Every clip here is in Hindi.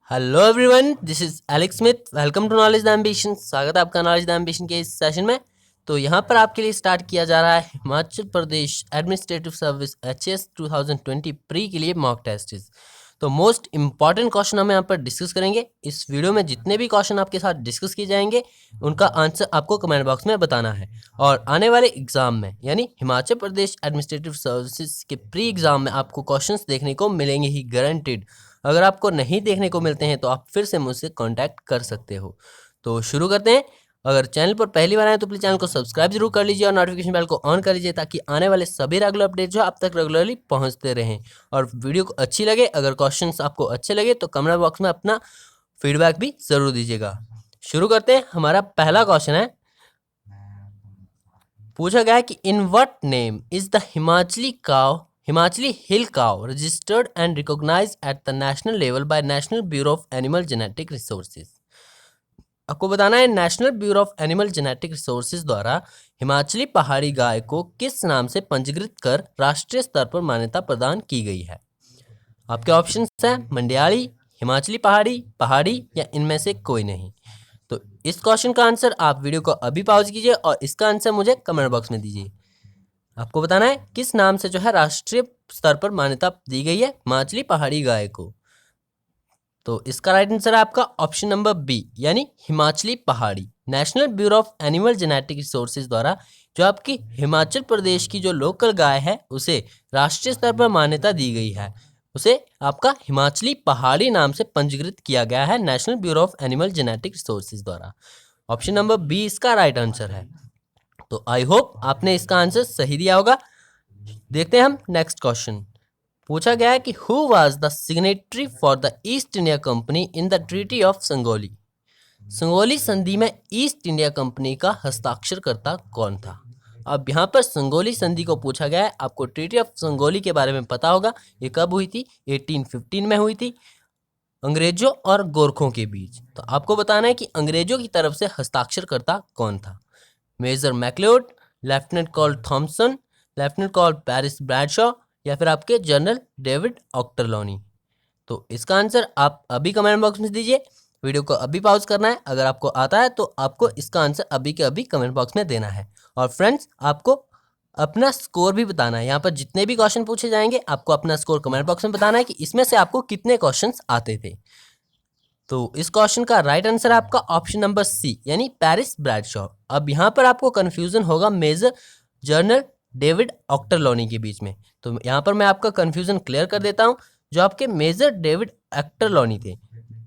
Hello everyone, this is Alex Smith. Welcome to knowledge the ambition. स्वागत है आपका नॉलेज द एम्बिशन के इस सेशन में। तो यहाँ पर आपके लिए स्टार्ट किया जा रहा है Himachal Pradesh administrative service HS 2020 pre के लिए मॉक टेस्ट। तो मोस्ट इंपॉर्टेंट क्वेश्चन हम यहाँ पर डिस्कस करेंगे। इस वीडियो में जितने भी क्वेश्चन आपके साथ डिस्कस किए जाएंगे उनका आंसर आपको कमेंट बॉक्स में बताना है। और आने वाले एग्जाम में यानी हिमाचल प्रदेश एडमिनिस्ट्रेटिव सर्विसेज के प्री एग्जाम में आपको क्वेश्चंस देखने को मिलेंगे ही, गारंटीड। अगर आपको नहीं देखने को मिलते हैं तो आप फिर से मुझसे कांटेक्ट कर सकते हो। तो शुरू करते हैं। अगर चैनल पर पहली बार आए तो प्लीज चैनल को सब्सक्राइब जरूर कर लीजिए और नोटिफिकेशन बेल को ऑन कर लीजिए ताकि आने वाले सभी रेगुलर अपडेट जो आप तक रेगुलरली पहुंचते रहें। और वीडियो को अच्छी लगे, अगर क्वेश्चंस आपको अच्छे लगे तो कमेंट बॉक्स में अपना फीडबैक भी जरूर दीजिएगा। शुरू करते हैं। हमारा पहला क्वेश्चन है, पूछा गया है कि in what name is the Himachali hill cow registered and recognised at the national level by national bureau of animal genetic resources. आपको बताना है national bureau of animal genetic resources द्वारा हिमाचली पहाड़ी गाय को किस नाम से पंजीकृत कर राष्ट्रीय स्तर पर मान्यता प्रदान की गई है। आपके ऑप्शंस हैं मंडियाली, हिमाचली पहाड़ी, पहाड़ी या इनमें से कोई नहीं। तो इस क्वेश्चन का आंसर आप वीडियो को अभी पॉज कीजिए और इसका आंसर मुझे कमेंट बॉक्स में दीजिए। आपको बताना है किस नाम से जो है राष्ट्रीय स्तर पर मान्यता दी गई है हिमाचली पहाड़ी गाय को। तो इसका राइट आंसर है आपका ऑप्शन नंबर बी यानी हिमाचली पहाड़ी। National bureau of animal genetic resources द्वारा जो आपकी हिमाचल प्रदेश की जो लोकल गाय है उसे राष्ट्रीय स्तर पर मान्यता दी गई है, उसे आपका हिमाचली पहाड़ी नाम से पंजीकृत किया गया है national bureau of animal genetic resources द्वारा। ऑप्शन नंबर बी इसका राइट आंसर है। तो आई होप आपने इसका आंसर सही दिया होगा। देखते हैं हम नेक्स्ट क्वेश्चन। पूछा गया है कि who was the signatory for the east India company in the treaty of Sangolli. Sangolli संधि में ईस्ट इंडिया कंपनी का हस्ताक्षरकर्ता कौन था। अब यहाँ पर संगोली संधि को पूछा गया है। आपको ट्रीटी ऑफ संगोली के बारे में पता होगा। ये कब हुई थी? 1815 में हुई थी, अंग्रेजों और गोरखों के बीच। तो आपको बताना है कि अंग्रेजों की तरफ से हस्ताक्षरकर्ता कौन था। Major McLeod, lieutenant colonel Thomson, lieutenant colonel Paris Bradshaw या फिर आपके जनरल डेविड ऑक्टरलोनी। तो इसका आंसर आप अभी कमेंट बॉक्स में दीजिए। वीडियो को अभी पॉज करना है। अगर आपको आता है तो आपको इसका आंसर अभी के अभी कमेंट बॉक्स में देना है। और फ्रेंड्स, आपको अपना स्कोर भी बताना है। यहाँ पर जितने भी क्वेश्चन पूछे जाएंगे आपको अपना स्कोर कमेंट बॉक्स में बताना है कि इसमें से आपको कितने क्वेश्चंस आते थे। तो इस क्वेश्चन का राइट आंसर आपका ऑप्शन नंबर सी यानी पैरिस ब्रैडशॉ। अब यहाँ पर आपको कंफ्यूजन होगा मेजर जनरल डेविड ऑक्टरलोनी के बीच में। तो यहाँ पर मैं आपका कंफ्यूजन क्लियर कर देता हूँ। जो आपके मेजर डेविड ऑक्टरलोनी थे,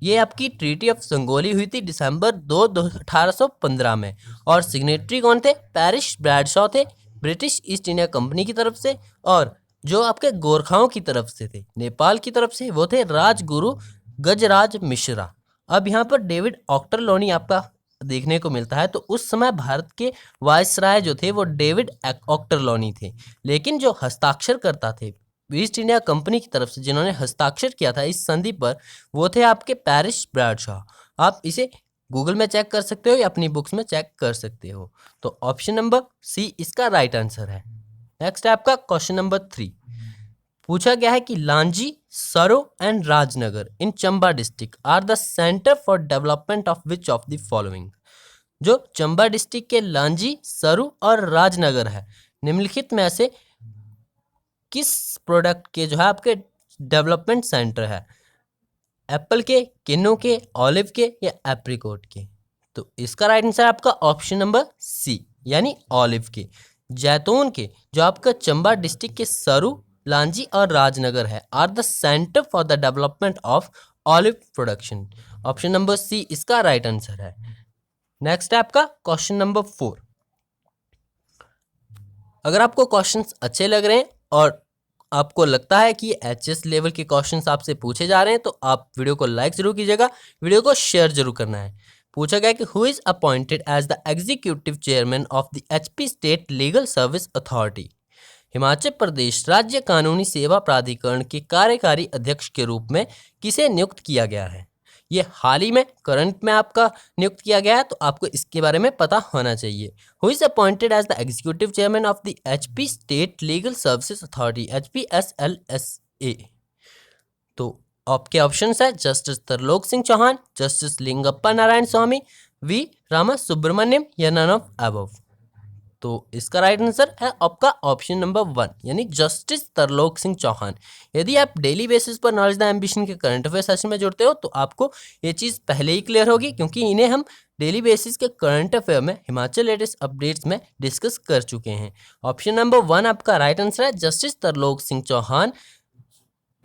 ये आपकी ट्रीटी ऑफ संगोली हुई थी दिसंबर 1815 में। और सिग्नेटरी कौन थे? पैरिस ब्रैडशॉ थे, ब्रिटिश ईस्ट इंडिया कंपनी की तरफ से। और जो आपके गोरखाओं की तरफ से थे, नेपाल की तरफ से, वो थे राजगुरु गजराज मिश्रा। अब यहाँ पर डेविड ऑक्टरलोनी आपका देखने को मिलता है। तो उस समय भारत के वायसराय जो थे वो डेविड ऑक्टरलोनी थे। लेकिन जो हस्ताक्षर करता थे ईस्ट इंडिया कंपनी की तरफ से, जिन्होंने हस्ताक्षर किया था इस संधि पर, वो थे आपके पैरिस ब्रैडशॉ। आप इसे गूगल में चेक कर सकते हो या अपनी बुक्स में चेक कर सकते हो। तो ऑप्शन नंबर सी इसका राइट आंसर है। नेक्स्ट है आपका क्वेश्चन नंबर 3। पूछा गया है कि Lanji, Saro and Rajnagar in Chamba district are the centre for development of which of the following. जो चंबा डिस्ट्रिक्ट के लांजी, सरू और राजनगर है, निम्नलिखित में से किस प्रोडक्ट के जो है आपके डेवलपमेंट सेंटर है? एप्पल के, किन्नू के, ऑलिव के या एप्रिकॉट के? तो इसका राइट आंसर आपका ऑप्शन नंबर सी यानी ऑलिव के। जैतून के जो आपका चंबा डिस्ट्रिक्ट के सरू, लांजी और राजनगर है are the centre for the development of olive production. Option number C इसका राइट आंसर है। नेक्स्ट है आपका क्वेश्चन नंबर 4। अगर आपको क्वेश्चंस अच्छे लग रहे हैं और आपको लगता है कि एचएस लेवल के क्वेश्चंस आपसे पूछे जा रहे हैं तो आप वीडियो को लाइक जरूर कीजिएगा, वीडियो को शेयर जरूर करना है। पूछा गया कि who is appointed as the executive chairman of the HP state legal service authority. Himachal Pradesh राज्य कानूनी सेवा प्राधिकरण के कार्यकारी अध्यक्ष के रूप में किसे नियुक्त किया गया है? ये हाल ही में करंट में आपका नियुक्त किया गया है, तो आपको इसके बारे में पता होना चाहिए। Who is appointed as the executive chairman of the HP state legal services authority, HPSLSA। तो आपके ऑप्शन है justice Tarlok Singh Chauhan, justice Lingappa Narayana Swamy, V Rama Subramanian या नन ऑफ अबव। तो इसका राइट आंसर है आपका ऑप्शन नंबर 1 यानी जस्टिस तरलोक सिंह चौहान। यदि आप डेली बेसिस पर नॉलेज द एम्बिशन के करंट अफेयर सेशन में जुड़ते हो तो आपको ये चीज़ पहले ही क्लियर होगी, क्योंकि इन्हें हम डेली बेसिस के करंट अफेयर में हिमाचल लेटेस्ट अपडेट्स में डिस्कस कर चुके हैं। ऑप्शन नंबर 1 आपका राइट आंसर है justice Tarlok Singh Chauhan,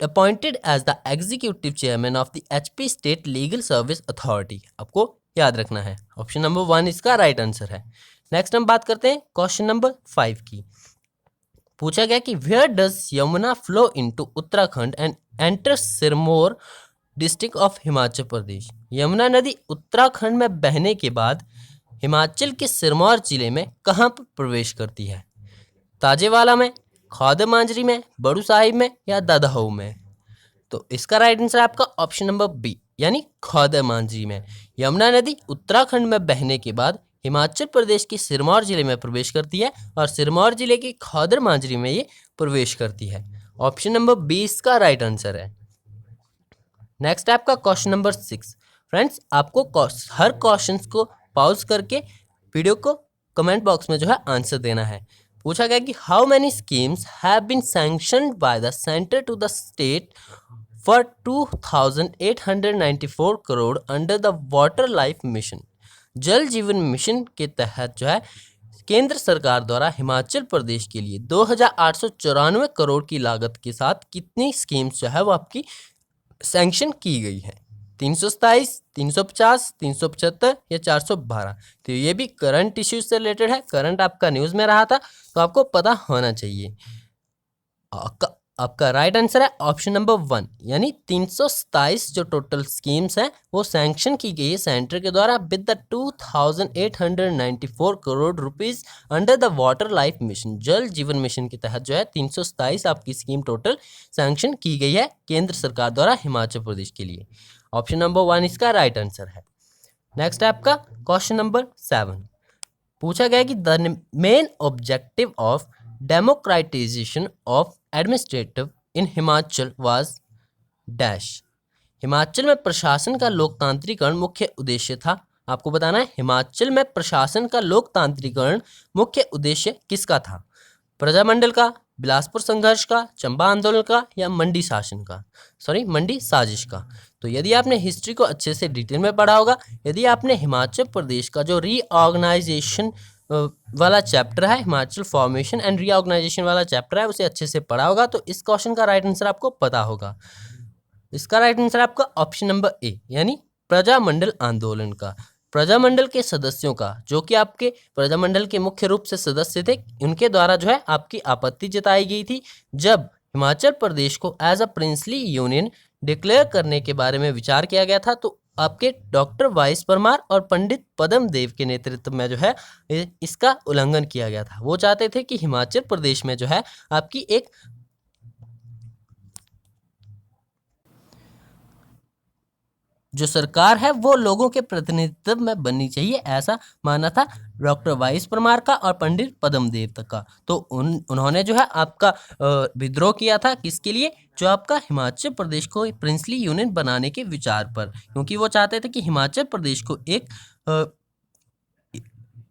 appointed as the executive chairman of the HP state legal service authority. आपको याद रखना है, ऑप्शन नंबर 1 इसका राइट आंसर है। नेक्स्ट हम बात करते हैं क्वेश्चन नंबर 5 की। पूछा गया कि where does Yamuna flow into Uttarakhand and enter Sirmaur district of Himachal Pradesh. Yamuna नदी उत्तराखंड में बहने के बाद हिमाचल के सिरमौर जिले में कहाँ पर प्रवेश करती है? ताजेवाला में, ख्वादर मांजरी में, बड़ू साहिब में या ददाहू में? तो इसका राइट आंसर आपका ऑप्शन नंबर बी यानी ख्वादर मांजरी में। यमुना नदी उत्तराखंड में बहने के बाद हिमाचल प्रदेश के सिरमौर जिले में प्रवेश करती है और सिरमौर जिले की ख्वादर मांजरी में ये प्रवेश करती है। ऑप्शन नंबर बी इसका राइट आंसर है। नेक्स्ट है आपका क्वेश्चन नंबर 6। फ्रेंड्स, आपको हर क्वेश्चन को पॉज करके वीडियो को कमेंट बॉक्स में जो है आंसर देना है। पूछा गया कि how many schemes have been sanctioned by the centre to the state for 2894 crore under the water life mission. Jal Jeevan mission के तहत जो है केंद्र सरकार द्वारा हिमाचल प्रदेश के लिए 2894 करोड़ की लागत के साथ कितनी स्कीम्स जो है वो आपकी सैंक्शन की गई है? 327, 350, 375 या 412? तो ये भी करंट इश्यूज से रिलेटेड है, करंट आपका न्यूज़ में रहा था तो आपको पता होना चाहिए। आपका राइट आंसर है ऑप्शन नंबर 1 यानी 327 जो टोटल स्कीम्स हैं वो सैंक्शन की गई है सेंटर के द्वारा with the 2894 crore rupees under the water life mission. Jal Jeevan mission के तहत जो है 327 आपकी स्कीम टोटल सैंक्शन की गई है केंद्र सरकार द्वारा हिमाचल प्रदेश के लिए। ऑप्शन नंबर 1 इसका राइट आंसर है। नेक्स्ट है आपका क्वेश्चन नंबर 7। पूछा गया कि the main objective of democratisation of administrative in Himachal was dash. Himachal में प्रशासन का लोकतांत्रिकरण मुख्य उद्देश्य था। आपको बताना है हिमाचल में प्रशासन का लोकतांत्रिकरण मुख्य उद्देश्य किसका था? प्रजामंडल का, बिलासपुर संघर्ष का, चंबा आंदोलन का या मंडी साजिश का? तो यदि आपने हिस्ट्री को अच्छे से डिटेल में पढ़ा होगा, यदि आपने हिमाचल प्रदेश का जो रीऑर्गेनाइजेशन वाला चैप्टर है, हिमाचल फॉर्मेशन एंड रीऑर्गेनाइजेशन वाला चैप्टर है, उसे अच्छे से पढ़ा होगा तो इस क्वेश्चन का राइट आंसर आपको पता होगा। इसका राइट आंसर आपका ऑप्शन नंबर ए यानी प्रजामंडल आंदोलन का। प्रजामंडल के सदस्यों का, जो कि आपके प्रजामंडल के मुख्य रूप से सदस्य थे, उनके द्वारा जो है आपकी आपत्ति जताई गई थी जब हिमाचल प्रदेश को as a princely union declare करने के बारे में विचार किया गया था। तो आपके डॉक्टर वाइस परमार और पंडित पद्म देव के नेतृत्व में जो है इसका उल्लंघन किया गया था। वो चाहते थे कि हिमाचल प्रदेश में जो है आपकी एक जो सरकार है वो लोगों के प्रतिनिधित्व में बननी चाहिए, ऐसा माना था डॉक्टर वाइस परमार का और पंडित पद्म देव तक का। तो उन्होंने जो है आपका विद्रोह किया था किसके लिए? जो आपका हिमाचल प्रदेश को प्रिंसली यूनियन बनाने के विचार पर, क्योंकि वो चाहते थे कि हिमाचल प्रदेश को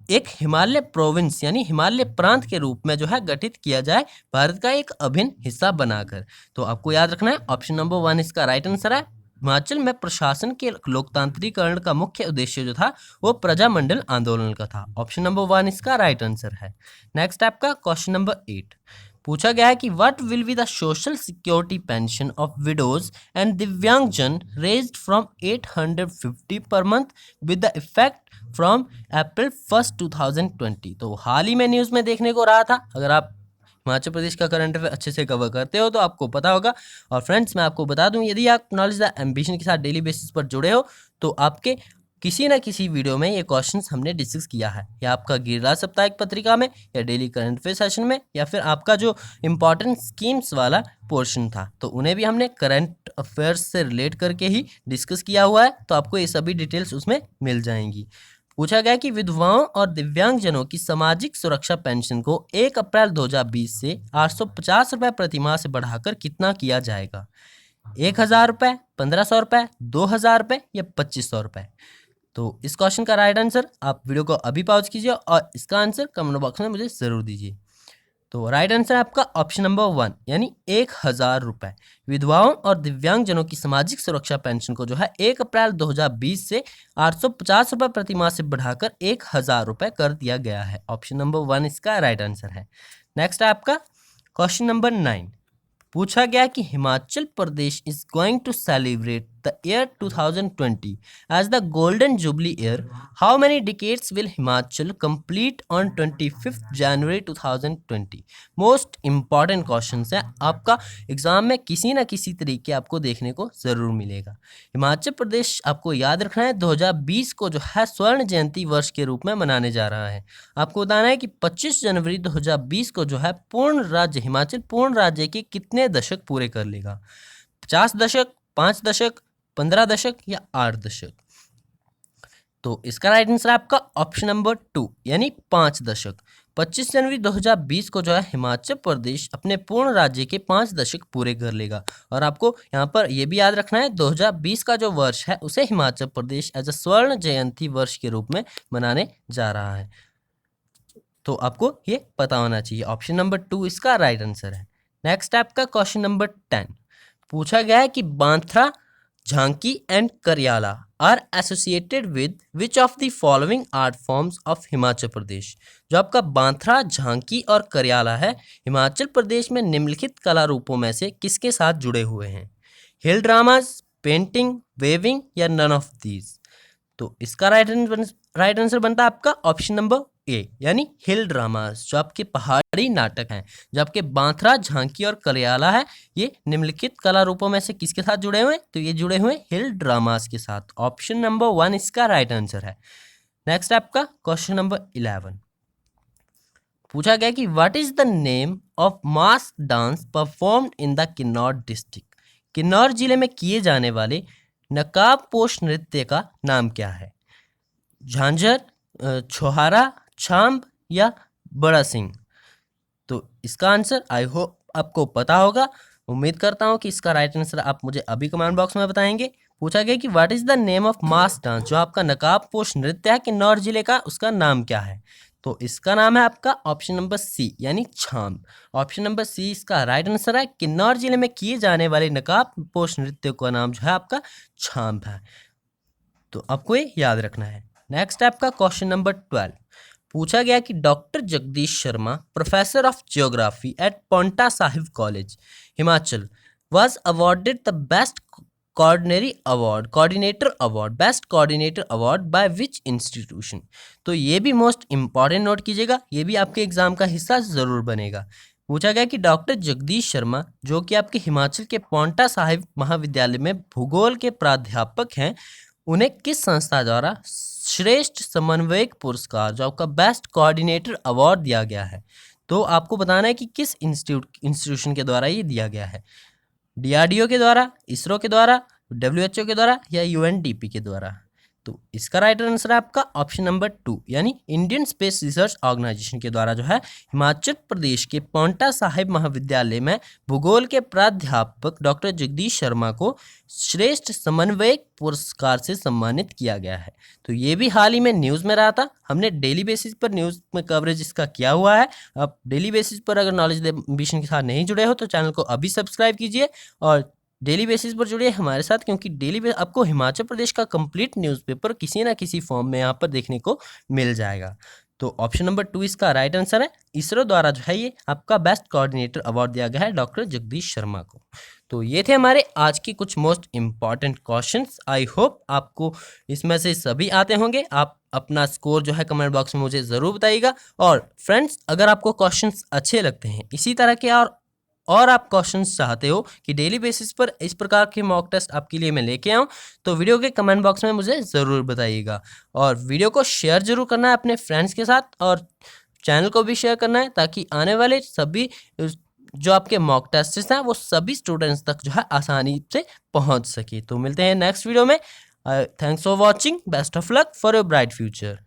एक हिमालय प्रोविंस यानी हिमालय प्रांत के रूप में जो है गठित किया जाए, भारत का एक अभिन्न हिस्सा बनाकर। तो आपको याद रखना है ऑप्शन नंबर 1 इसका राइट आंसर है। हिमाचल में प्रशासन के लोकतांत्रिकरण का मुख्य उद्देश्य जो था वो प्रजामंडल आंदोलन का था। ऑप्शन नंबर 1 इसका राइट आंसर है। नेक्स्ट आपका क्वेश्चन नंबर 8। पूछा गया है कि what will be the social security pension of widows and दिव्यांगजन रेज्ड फ्रॉम 850 पर month with the effect from April 1, 2020। तो हाल ही में न्यूज़ में देखने को रहा था। अगर आप हिमाचल प्रदेश का करंट अफेयर अच्छे से कवर करते हो तो आपको पता होगा। और फ्रेंड्स, मैं आपको बता दूं, यदि आप नॉलेज द एम्बिशन के साथ डेली बेसिस पर जुड़े हो तो आपके किसी ना किसी वीडियो में ये क्वेश्चंस हमने डिस्कस किया है, या आपका गिरिराज साप्ताहिक पत्रिका में, या डेली करंट अफेयर सेशन में, या फिर आपका जो इंपॉर्टेंट स्कीम्स वाला पोर्शन था तो उन्हें भी हमने करंट अफेयर्स से रिलेट करके ही डिस्कस किया हुआ है। तो आपको ये सभी डिटेल्स उसमें मिल जाएंगी। पूछा गया कि विधवाओं और दिव्यांगजनों की सामाजिक सुरक्षा पेंशन को 1 अप्रैल 2020 से 850 रुपये प्रतिमाह से बढ़ाकर कितना किया जाएगा? 1000 रुपये, 1500 रुपये, 2000 रुपये या 2500 रुपये। तो इस क्वेश्चन का राइट आंसर आप वीडियो को अभी पॉज कीजिए और इसका आंसर कमेंट बॉक्स में मुझे ज़रूर दीजिए। तो राइट आंसर आपका ऑप्शन नंबर 1 यानी 1000 रुपये। विधवाओं और दिव्यांगजनों की सामाजिक सुरक्षा पेंशन को जो है 1 अप्रैल 2020 से 850 रुपये प्रति माह से बढ़ाकर 1000 रुपये कर दिया गया है। ऑप्शन नंबर 1 इसका राइट आंसर है। नेक्स्ट है आपका क्वेश्चन नंबर 9। पूछा गया कि Himachal Pradesh is going to celebrate the year 2020 as the golden jubilee year. How many decades will Himachal complete on 25 January 2020? Most important question है, आपका एग्जाम में किसी ना किसी तरीके आपको देखने को जरूर मिलेगा। हिमाचल प्रदेश आपको याद रखना है 2020 को जो है स्वर्ण जयंती वर्ष के रूप में मनाने जा रहा है। आपको बताना है कि 25 जनवरी 2020 को जो है हिमाचल पूर्ण राज्य के कितने दशक पूरे कर लेगा। 50 दशक, 5 दशक, 15 दशक या 8 दशक। तो इसका राइट आंसर आपका ऑप्शन नंबर 2 यानी 5 दशक। 25 जनवरी 2020 को जो है हिमाचल प्रदेश अपने पूर्ण राज्य के 5 दशक पूरे कर लेगा। और आपको यहाँ पर यह भी याद रखना है 2020 का जो वर्ष है उसे हिमाचल प्रदेश एज अ स्वर्ण जयंती वर्ष के रूप में मनाने जा रहा है। तो आपको ये पता होना चाहिए। ऑप्शन नंबर 2 इसका राइट आंसर है। नेक्स्ट आपका क्वेश्चन नंबर 10। पूछा गया है कि Banthra, Jhanki and Kariyala are associated with which of the following art forms of Himachal Pradesh. जो आपका बांथरा, झांकी और करियाला है हिमाचल प्रदेश में निम्नलिखित कला रूपों में से किसके साथ जुड़े हुए हैं? हिल ड्रामाज, पेंटिंग, वेविंग या नन ऑफ दीज। तो इसका राइट आंसर बनता है आपका ऑप्शन नंबर ए यानी हिल ड्रामास, जो आपके पहाड़ी नाटक हैं। जो आपके बांथरा, झांकी और करियाला है ये निम्नलिखित कला रूपों में से किसके साथ जुड़े हुए हैं? तो ये जुड़े हुए हिल ड्रामास के साथ। ऑप्शन नंबर 1 इसका राइट आंसर है। नेक्स्ट आपका क्वेश्चन नंबर 11। पूछा गया कि what is the name of mask dance performed in the Kinnaur district. Kinnaur जिले में किए जाने वाले नकाबपोश नृत्य का नाम क्या है? झांझर, छोहारा, छांब या बड़ा सिंह। तो इसका आंसर आई होप आपको पता होगा। उम्मीद करता हूँ कि इसका राइट आंसर आप मुझे अभी कमेंट बॉक्स में बताएंगे। पूछा गया कि what is the name of mass dance, जो आपका नकाबपोश नृत्य है किन्नौर जिले का, उसका नाम क्या है? तो इसका नाम है आपका ऑप्शन नंबर सी यानी छांब। ऑप्शन नंबर सी इसका राइट आंसर है। किन्नौर जिले में किए जाने वाले नकाबपोश नृत्य का नाम जो है आपका छांब है। तो आपको ये याद रखना है। नेक्स्ट आपका क्वेश्चन नंबर 12। पूछा गया कि doctor Jagdish Sharma, professor of geography at Paonta Sahib college, Himachal, was awarded the best coordinator award by which institution। तो ये भी मोस्ट इंपॉर्टेंट नोट कीजिएगा, ये भी आपके एग्जाम का हिस्सा जरूर बनेगा। पूछा गया कि डॉक्टर जगदीश शर्मा जो कि आपके हिमाचल के पोंटा साहिब महाविद्यालय में भूगोल के प्राध्यापक हैं, उन्हें किस संस्था द्वारा श्रेष्ठ समन्वयक पुरस्कार, जो आपका बेस्ट कोऑर्डिनेटर अवार्ड दिया गया है? तो आपको बताना है कि किस इंस्टीट्यूशन के द्वारा ये दिया गया है। DRDO के द्वारा, इसरो के द्वारा, WHO के द्वारा या UNDP के द्वारा। तो इसका राइट आंसर है आपका ऑप्शन नंबर 2 यानी इंडियन स्पेस रिसर्च ऑर्गेनाइजेशन के द्वारा जो है हिमाचल प्रदेश के पोंटा साहिब महाविद्यालय में भूगोल के प्राध्यापक डॉक्टर जगदीश शर्मा को श्रेष्ठ समन्वयक पुरस्कार से सम्मानित किया गया है। तो ये भी हाल ही में न्यूज़ में रहा था। हमने डेली बेसिस पर न्यूज़ में कवरेज इसका किया हुआ है। आप डेली बेसिस पर अगर नॉलेज एम्बिशन के साथ नहीं जुड़े हो तो चैनल को अभी सब्सक्राइब कीजिए और डेली बेसिस पर जुड़िए हमारे साथ, क्योंकि डेली आपको हिमाचल प्रदेश का कंप्लीट न्यूज़पेपर किसी ना किसी फॉर्म में यहाँ पर देखने को मिल जाएगा। तो ऑप्शन नंबर 2 इसका राइट आंसर है। इसरो द्वारा जो है ये आपका बेस्ट कोऑर्डिनेटर अवार्ड दिया गया है डॉक्टर जगदीश शर्मा को। तो ये थे हमारे आज के कुछ most important questions. I hope आपको इसमें से सभी आते होंगे। आप अपना स्कोर जो है कमेंट बॉक्स में मुझे ज़रूर बताइएगा। और फ्रेंड्स, अगर आपको क्वेश्चंस अच्छे लगते हैं, इसी तरह के और आप क्वेश्चंस चाहते हो कि डेली बेसिस पर इस प्रकार के मॉक टेस्ट आपके लिए मैं लेके आऊँ, तो वीडियो के कमेंट बॉक्स में मुझे ज़रूर बताइएगा। और वीडियो को शेयर ज़रूर करना है अपने फ्रेंड्स के साथ और चैनल को भी शेयर करना है, ताकि आने वाले सभी जो आपके मॉक टेस्ट हैं वो सभी स्टूडेंट्स तक जो है आसानी से पहुँच सके। तो मिलते हैं नेक्स्ट वीडियो में। Thanks for watching. Best of luck for your bright future.